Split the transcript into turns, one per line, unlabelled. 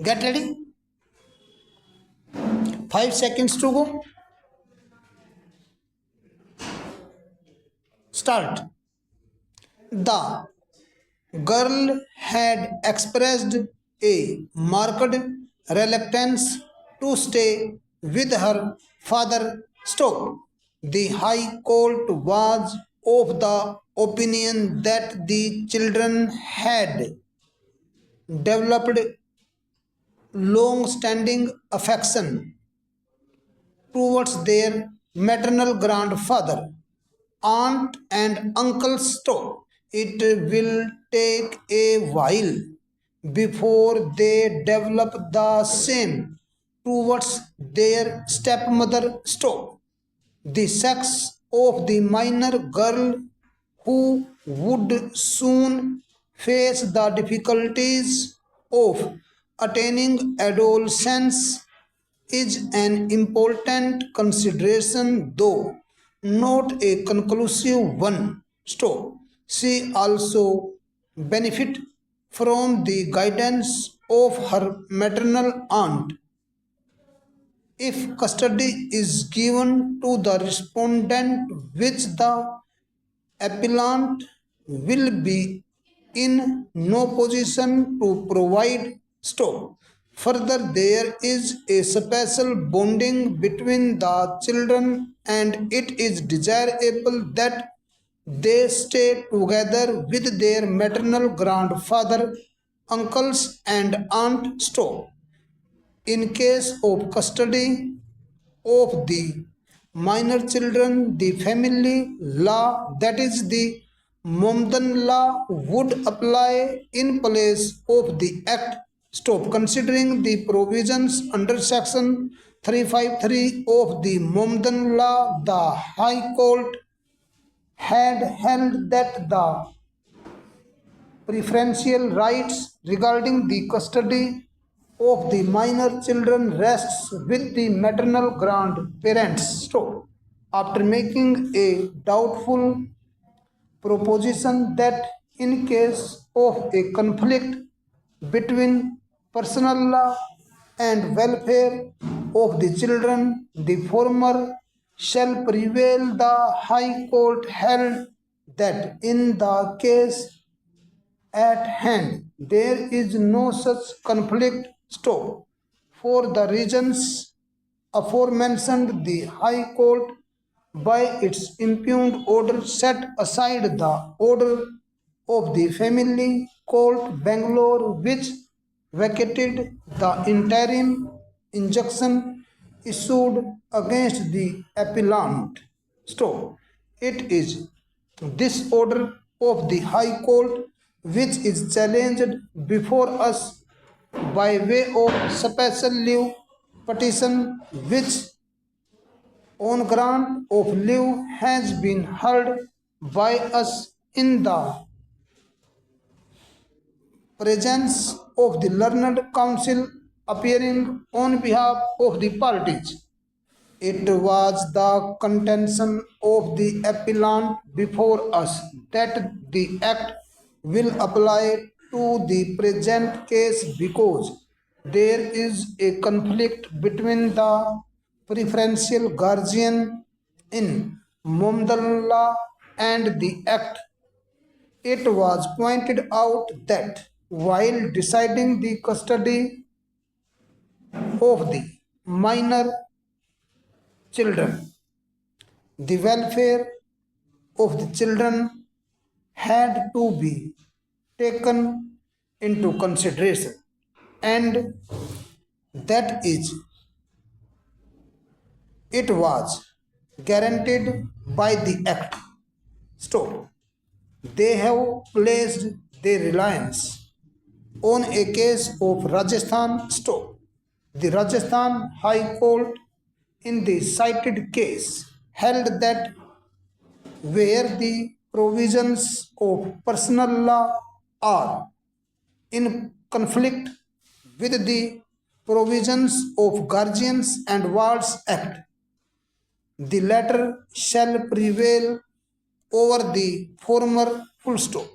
Get ready. 5 seconds to go. Start. The girl had expressed a marked reluctance to stay with her father. Stop. The High Court was of the opinion that the children had developed long standing affection towards their maternal grandfather, aunt, and uncle. Stop. It will take a while before they develop the same towards their stepmother. Stop. The sex of the minor girl who would soon face the difficulties of attaining adolescence is an important consideration, though not a conclusive one. So, she also benefit from the guidance of her maternal aunt. If custody is given to the respondent, which the appellant will be in no position to provide. Stop. Further, there is a special bonding between the children, and it is desirable that they stay together with their maternal grandfather, uncles, and aunt. Stop. In case of custody of the minor children, the family law, that is the Momdan law, would apply in place of the Act. Stop. Considering the provisions under Section 353 of the Momdan law, the High Court had held that the preferential rights regarding the custody of the minor children rests with the maternal grandparents. So, after making a doubtful proposition that in case of a conflict between personal law and welfare of the children, the former shall prevail, the High Court held that in the case at hand there is no such conflict. Stop. For the reasons aforementioned, the High Court, by its impugned order, set aside the order of the Family Court Bangalore, which vacated the interim injunction issued against the appellant. Stop. It is this order of the High Court which is challenged before us by way of special leave petition, which on grant of leave has been heard by us in the presence of the learned counsel appearing on behalf of the parties. It was the contention of the appellant before us that the Act will apply to the present case because there is a conflict between the preferential guardian in Momdal law and the Act. It was pointed out that while deciding the custody of the minor children, the welfare of the children had to be taken into consideration, and that is, it was guaranteed by the Act. So, they have placed their reliance on a case of Rajasthan. Stop. The Rajasthan High Court in the cited case held that where the provisions of personal law are in conflict with the provisions of Guardians and Wards Act, the latter shall prevail over the former. Full stop.